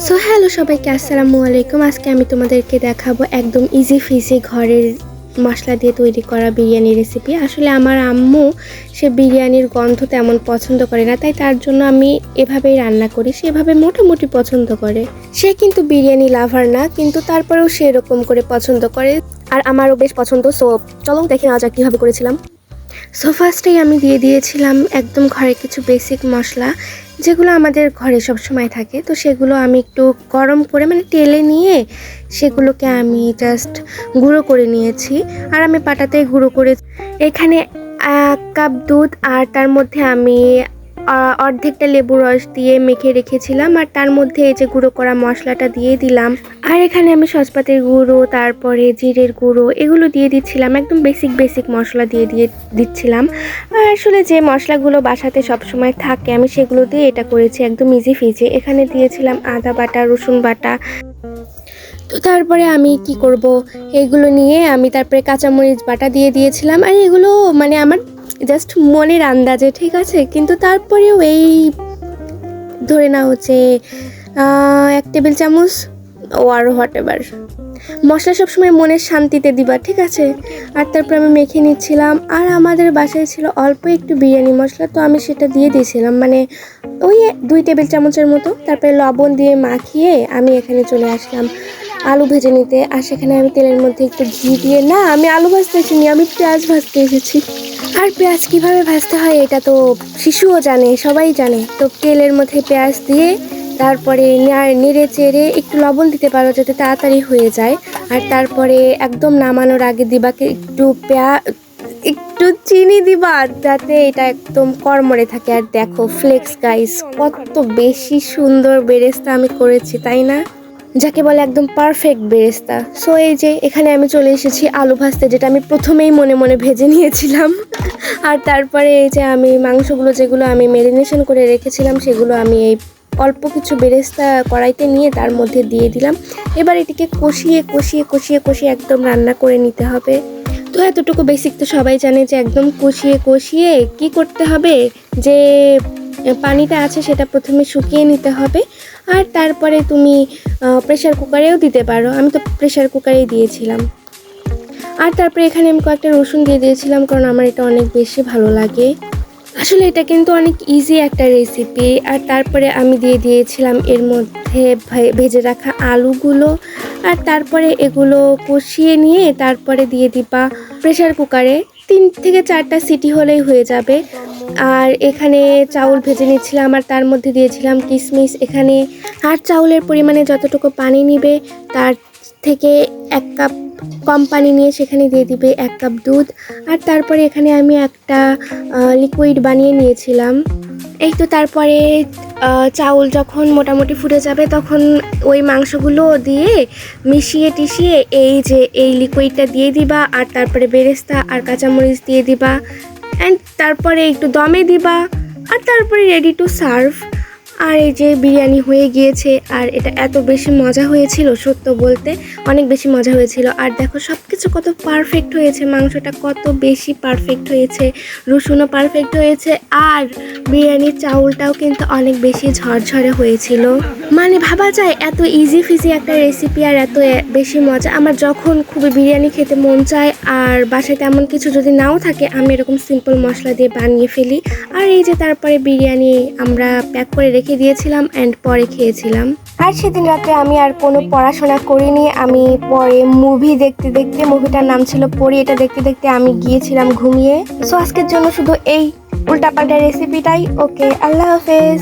So hello সবাইকে, আসসালামু আলাইকুম। আজকে আমি তোমাদেরকে দেখাবো একদম ইজি ফিজি ঘরের মশলা দিয়ে তৈরি করা বিরিয়ানি রেসিপি। আসলে আমার আম্মু সে বিরিয়ানির গন্ধ তেমন পছন্দ করে না, তাই তার জন্য আমি এভাবেই রান্না করি। সেভাবে মোটামুটি পছন্দ করে। সে কিন্তু বিরিয়ানি লাভার না, কিন্তু তারপরেও সে এরকম করে পছন্দ করে, আর আমারও বেশ পছন্দ। সো চলো দেখে নেওয়া যাক কীভাবে করেছিলাম। সো ফার্স্টেই আমি দিয়ে দিয়েছিলাম একদম ঘরে কিছু বেসিক মশলা, যেগুলো আমাদের ঘরে সব সময় থাকে। তো সেগুলো আমি একটু গরম করে মানে তেলে নিয়ে সেগুলোকে আমি জাস্ট গুঁড়ো করে নিয়েছি। আর আমি পাটাতেই গুঁড়ো করে এখানে 1 কাপ দুধ, আর তার মধ্যে আমি অর্ধেকটা লেবুর রস দিয়ে মেখে রেখেছিলাম, আর তার মধ্যে এই যে গুঁড়ো করা মশলাটা দিয়ে দিলাম। আর এখানে আমি সজপাতির গুঁড়ো, তারপরে জিরের গুঁড়ো এগুলো দিয়ে দিচ্ছিলাম। একদম বেসিক মশলা দিয়ে দিচ্ছিলাম। আর আসলে যে মশলাগুলো বাসাতে সবসময় থাকে আমি সেগুলো দিয়ে এটা করেছি, একদম ইজি ফিজি। এখানে দিয়েছিলাম আদা বাটা, রসুন বাটা। তো তারপরে আমি কি করব, এগুলো নিয়ে আমি তারপরে কাঁচামরিচ বাটা দিয়ে দিয়েছিলাম। আর এগুলো মানে আমার জাস্ট মনের আন্দাজে, ঠিক আছে, কিন্তু তারপরেও এই ধরে নাও যে 1 টেবিল চামচ আর হোয়াটএভার মশলা সবসময় মনের শান্তিতে দিবা, ঠিক আছে। আর তারপর আমি মেখে নিচ্ছিলাম। আর আমাদের বাসায় ছিল অল্প একটু বিরিয়ানি মশলা, তো আমি সেটা দিয়ে দিয়েছিলাম, মানে ওই 2 টেবিল চামচের মতো। তারপরে লবণ দিয়ে মাখিয়ে আমি এখানে চলে আসলাম আলু ভেজে নিতে। আর সেখানে আমি তেলের মধ্যে একটু ঘি দিয়ে, না আমি আলু ভাজতে এসেছি, আমি পেঁয়াজ ভাজতে এসেছি। আর পেঁয়াজ কীভাবে ভাজতে হয় এটা তো শিশুও জানে, সবাই জানে। তো তেলের মধ্যে পেঁয়াজ দিয়ে তারপরে নেড়ে চেড়ে একটু লবণ দিতে পারো যাতে তাড়াতাড়ি হয়ে যায়। আর তারপরে একদম নামানোর আগে দিবাকে একটু চিনি দিবা যাতে এটা একদম কড়মড়ে থাকে। আর দেখো ফ্লেক্স গাইস, কত বেশি সুন্দর বেরেস্তা আমি করেছি, তাই না? যাকে বলে একদম পারফেক্ট বেরেস্তা। সো এই যে এখানে আমি চলে এসেছি আলু ভাজতে, যেটা আমি প্রথমেই মনে মনে ভেজে নিয়েছিলাম। আর তারপরে এই যে আমি মাংসগুলো যেগুলো আমি ম্যারিনেশন করে রেখেছিলাম সেগুলো আমি এই অল্প কিছু বেরেস্তা কড়াইতে নিয়ে তার মধ্যে দিয়ে দিলাম। এবার এটিকে কষিয়ে একদম রান্না করে নিতে হবে। তো এতটুকু বেসিক তো সবাই জানে যে একদম কষিয়ে কি করতে হবে, যে পানিটা আছে সেটা প্রথমে শুকিয়ে নিতে হবে। আর তারপরে তুমি প্রেশার কুকারেও দিতে পারো, আমি তো প্রেশার কুকারেই দিয়েছিলাম। আর তারপরে এখানে আমি কয়েকটা রসুন দিয়ে দিয়েছিলাম, কারণ আমার এটা অনেক বেশি ভালো লাগে। আসলে এটা কিন্তু অনেক ইজি একটা রেসিপি। আর তারপরে আমি দিয়ে দিয়েছিলাম এর মধ্যে ভেজে রাখা আলুগুলো। আর তারপরে এগুলো কষিয়ে নিয়ে তারপরে দিয়ে দিবা প্রেশার কুকারে। 3 থেকে 4টা সিটি হলেই হয়ে যাবে। আর এখানে চাউল ভেজে নিচ্ছিলাম, আর তার মধ্যে দিয়েছিলাম কিশমিশ এখানে। আর চাউলের পরিমাণে যতটুকু পানি নিবে তার থেকে 1 কাপ কম পানি নিয়ে সেখানে দিয়ে দিবে 1 কাপ দুধ। আর তারপরে এখানে আমি একটা লিকুইড বানিয়ে নিয়েছিলাম। এই তো তারপরে চাউল যখন মোটামুটি ফুটে যাবে তখন ওই মাংসগুলো দিয়ে মিশিয়ে টিশিয়ে এই যে এই লিকুইডটা দিয়ে দিবা। আর তারপরে বেরেস্তা আর কাঁচামরিচ দিয়ে দিবা, অ্যান্ড তারপরে একটু দমে দিবা। আর তারপরে রেডি টু সার্ভ। আর এই যে বিরিয়ানি হয়ে গিয়েছে। আর এটা এত বেশি মজা হয়েছিল, সত্য বলতে অনেক বেশি মজা হয়েছিল। আর দেখো সব কিছু কত পারফেক্ট হয়েছে, মাংসটা কত বেশি পারফেক্ট হয়েছে, রসুনও পারফেক্ট হয়েছে, আর বিরিয়ানির চাউলটাও কিন্তু অনেক বেশি ঝরঝরে হয়েছিল। মানে ভাবা যায় এত ইজি ফিজি একটা রেসিপি আর এত বেশি মজা। আমার যখন খুবই বিরিয়ানি খেতে মন চায় আর বাসায় তেমন কিছু যদি নাও থাকে, আমি এরকম সিম্পল মশলা দিয়ে বানিয়ে ফেলি। আর এই যে তারপরে বিরিয়ানি আমরা প্যাক করে রেখে দিয়েছিলাম অ্যান্ড পরে খেয়েছিলাম। আর সেদিন রাতে আমি আর কোনো পড়াশোনা করিনি, আমি পরে মুভি দেখতে মুভিটার নাম ছিল পরি, এটা দেখতে আমি গিয়েছিলাম ঘুমিয়ে। সো আজকের জন্য শুধু এই উল্টাপাল্টা রেসিপিটাই। ওকে, আল্লাহ হাফেজ।